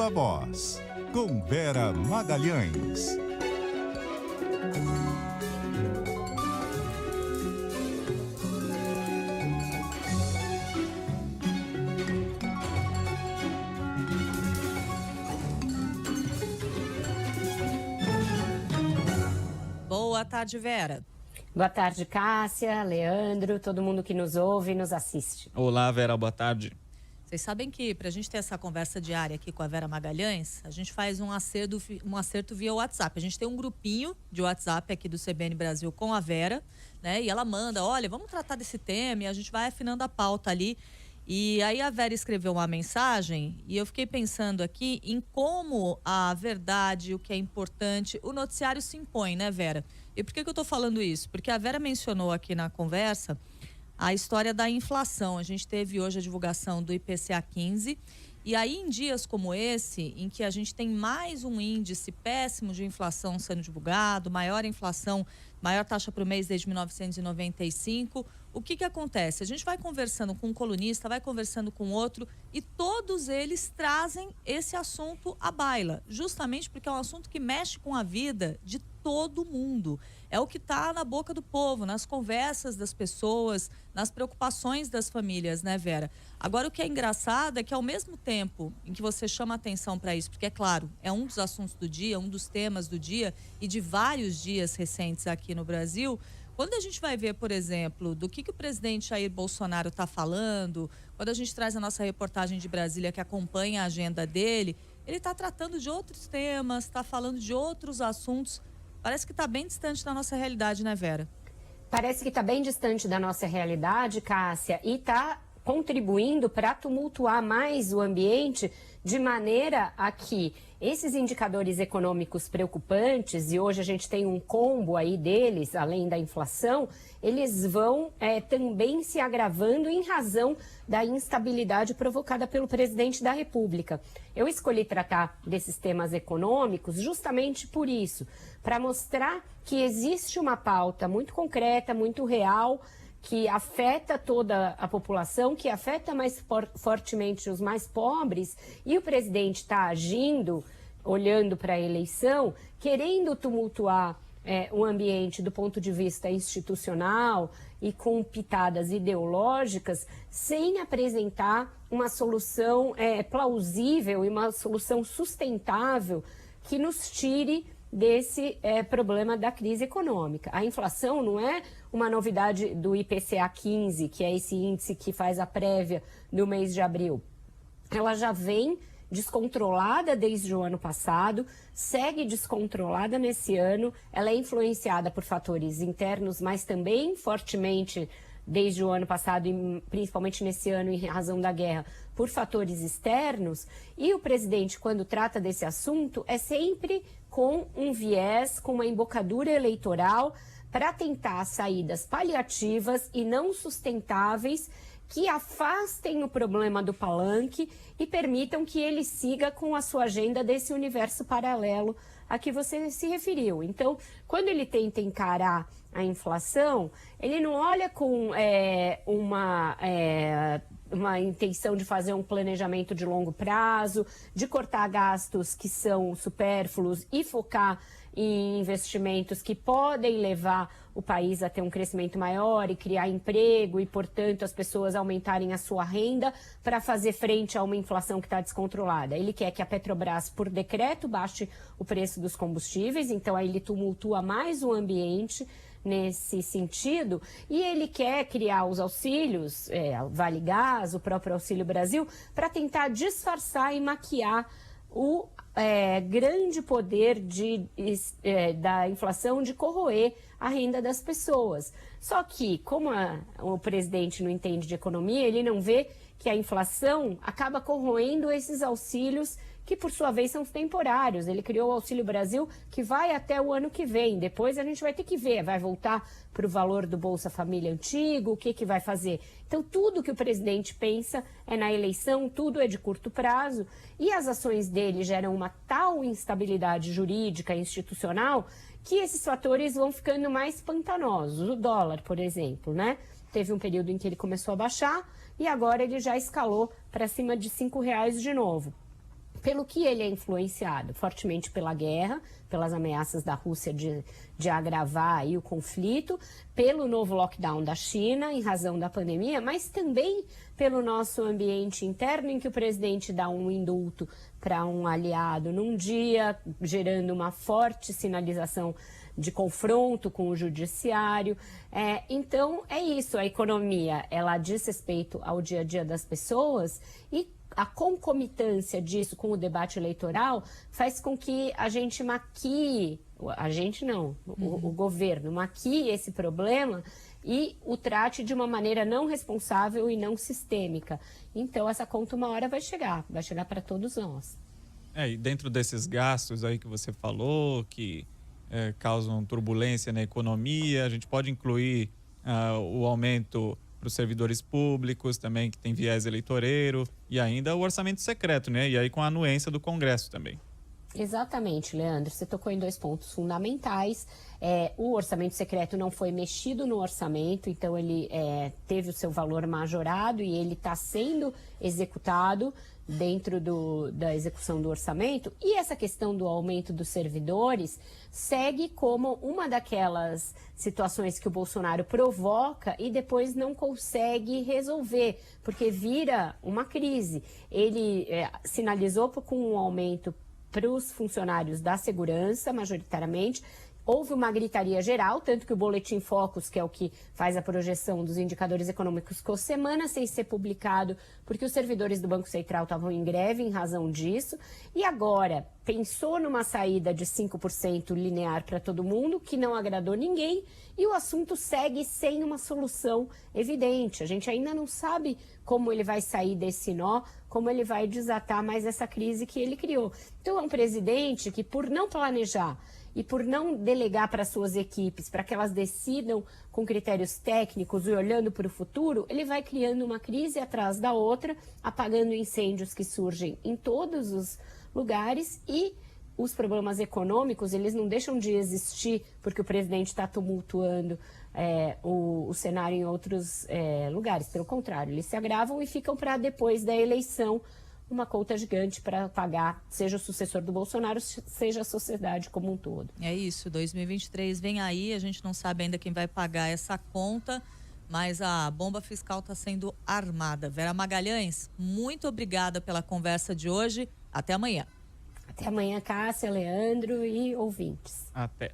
Viva Voz, com Vera Magalhães. Boa tarde, Vera. Boa tarde, Cássia, Leandro, todo mundo que nos ouve e nos assiste. Olá, Vera, boa tarde. Vocês sabem que para a gente ter essa conversa diária aqui com a Vera Magalhães, a gente faz um acerto via WhatsApp. A gente tem um grupinho de WhatsApp aqui do CBN Brasil com a Vera, né? E ela manda, olha, vamos tratar desse tema e a gente vai afinando a pauta ali. E aí a Vera escreveu uma mensagem e eu fiquei pensando aqui em como a verdade, o que é importante, o noticiário se impõe, né, Vera? E por que eu estou falando isso? Porque a Vera mencionou aqui na conversa a história da inflação. A gente teve hoje a divulgação do IPCA 15 e aí em dias como esse, em que a gente tem mais um índice péssimo de inflação sendo divulgado, maior inflação, maior taxa por mês desde 1995, o que acontece? A gente vai conversando com um colunista, vai conversando com outro e todos eles trazem esse assunto à baila, justamente porque é um assunto que mexe com a vida de todo mundo. É o que está na boca do povo, nas conversas das pessoas, nas preocupações das famílias, né, Vera? Agora, o que é engraçado é que ao mesmo tempo em que você chama atenção para isso, porque é claro, é um dos assuntos do dia, um dos temas do dia e de vários dias recentes aqui no Brasil, quando a gente vai ver, por exemplo, do que o presidente Jair Bolsonaro está falando, quando a gente traz a nossa reportagem de Brasília que acompanha a agenda dele, ele está tratando de outros temas, está falando de outros assuntos. Parece que está bem distante da nossa realidade, né, Vera? Parece que está bem distante da nossa realidade, Cássia, e está contribuindo para tumultuar mais o ambiente de maneira a que esses indicadores econômicos preocupantes, e hoje a gente tem um combo aí deles, além da inflação, eles vão também se agravando em razão da instabilidade provocada pelo presidente da República. Eu escolhi tratar desses temas econômicos justamente por isso, para mostrar que existe uma pauta muito concreta, muito real, que afeta toda a população, que afeta mais fortemente os mais pobres, e o presidente está agindo, olhando para a eleição, querendo tumultuar o ambiente do ponto de vista institucional e com pitadas ideológicas, sem apresentar uma solução plausível e uma solução sustentável que nos tire desse problema da crise econômica. A inflação não é uma novidade do IPCA 15, que é esse índice que faz a prévia no mês de abril. Ela já vem descontrolada desde o ano passado, segue descontrolada nesse ano, ela é influenciada por fatores internos, mas também fortemente desde o ano passado e principalmente nesse ano em razão da guerra, por fatores externos. E o presidente, quando trata desse assunto, é sempre com um viés, com uma embocadura eleitoral para tentar saídas paliativas e não sustentáveis que afastem o problema do palanque e permitam que ele siga com a sua agenda desse universo paralelo a que você se referiu. Então, quando ele tenta encarar a inflação, ele não olha com uma intenção de fazer um planejamento de longo prazo, de cortar gastos que são supérfluos e focar em investimentos que podem levar o país a ter um crescimento maior e criar emprego e, portanto, as pessoas aumentarem a sua renda para fazer frente a uma inflação que está descontrolada. Ele quer que a Petrobras, por decreto, baixe o preço dos combustíveis, então aí ele tumultua mais o ambiente nesse sentido, e ele quer criar os auxílios, Vale Gás, o próprio Auxílio Brasil, para tentar disfarçar e maquiar o grande poder da inflação de corroer a renda das pessoas. Só que, como o presidente não entende de economia, ele não vê que a inflação acaba corroendo esses auxílios que, por sua vez, são temporários. Ele criou o Auxílio Brasil, que vai até o ano que vem. Depois a gente vai ter que ver, vai voltar para o valor do Bolsa Família antigo, o que vai fazer. Então, tudo que o presidente pensa é na eleição, tudo é de curto prazo, e as ações dele geram uma tal instabilidade jurídica e institucional que esses fatores vão ficando mais pantanosos. O dólar, por exemplo, né? Teve um período em que ele começou a baixar e agora ele já escalou para cima de R$ 5 de novo. Pelo que ele é influenciado? Fortemente pela guerra, pelas ameaças da Rússia de agravar aí o conflito, pelo novo lockdown da China, em razão da pandemia, mas também pelo nosso ambiente interno, em que o presidente dá um indulto para um aliado num dia, gerando uma forte sinalização de confronto com o judiciário. Então, é isso, a economia, ela diz respeito ao dia a dia das pessoas e a concomitância disso com o debate eleitoral faz com que a gente maquie, a gente não, o governo maquie esse problema e o trate de uma maneira não responsável e não sistêmica. Então, essa conta uma hora vai chegar para todos nós. E dentro desses gastos aí que você falou, que causam turbulência na economia, a gente pode incluir o aumento para os servidores públicos também, que tem viés eleitoreiro, e ainda o orçamento secreto, né? E aí com a anuência do Congresso também. Exatamente, Leandro. Você tocou em 2 pontos fundamentais. O orçamento secreto não foi mexido no orçamento, então ele teve o seu valor majorado e ele está sendo executado dentro da execução do orçamento. E essa questão do aumento dos servidores segue como uma daquelas situações que o Bolsonaro provoca e depois não consegue resolver, porque vira uma crise. Ele sinalizou com um aumento para os funcionários da segurança, majoritariamente. Houve uma gritaria geral, tanto que o Boletim Focus, que é o que faz a projeção dos indicadores econômicos, ficou semanas sem ser publicado, porque os servidores do Banco Central estavam em greve em razão disso. E agora, pensou numa saída de 5% linear para todo mundo, que não agradou ninguém, e o assunto segue sem uma solução evidente. A gente ainda não sabe como ele vai sair desse nó, como ele vai desatar mais essa crise que ele criou. Então, é um presidente que, por não planejar e por não delegar para suas equipes, para que elas decidam com critérios técnicos e olhando para o futuro, ele vai criando uma crise atrás da outra, apagando incêndios que surgem em todos os lugares, e os problemas econômicos, eles não deixam de existir porque o presidente está tumultuando o cenário em outros lugares. Pelo contrário, eles se agravam e ficam para depois da eleição uma conta gigante para pagar, seja o sucessor do Bolsonaro, seja a sociedade como um todo. É isso, 2023 vem aí, a gente não sabe ainda quem vai pagar essa conta, mas a bomba fiscal está sendo armada. Vera Magalhães, muito obrigada pela conversa de hoje. Até amanhã. Até amanhã, Cássia, Leandro e ouvintes. Até.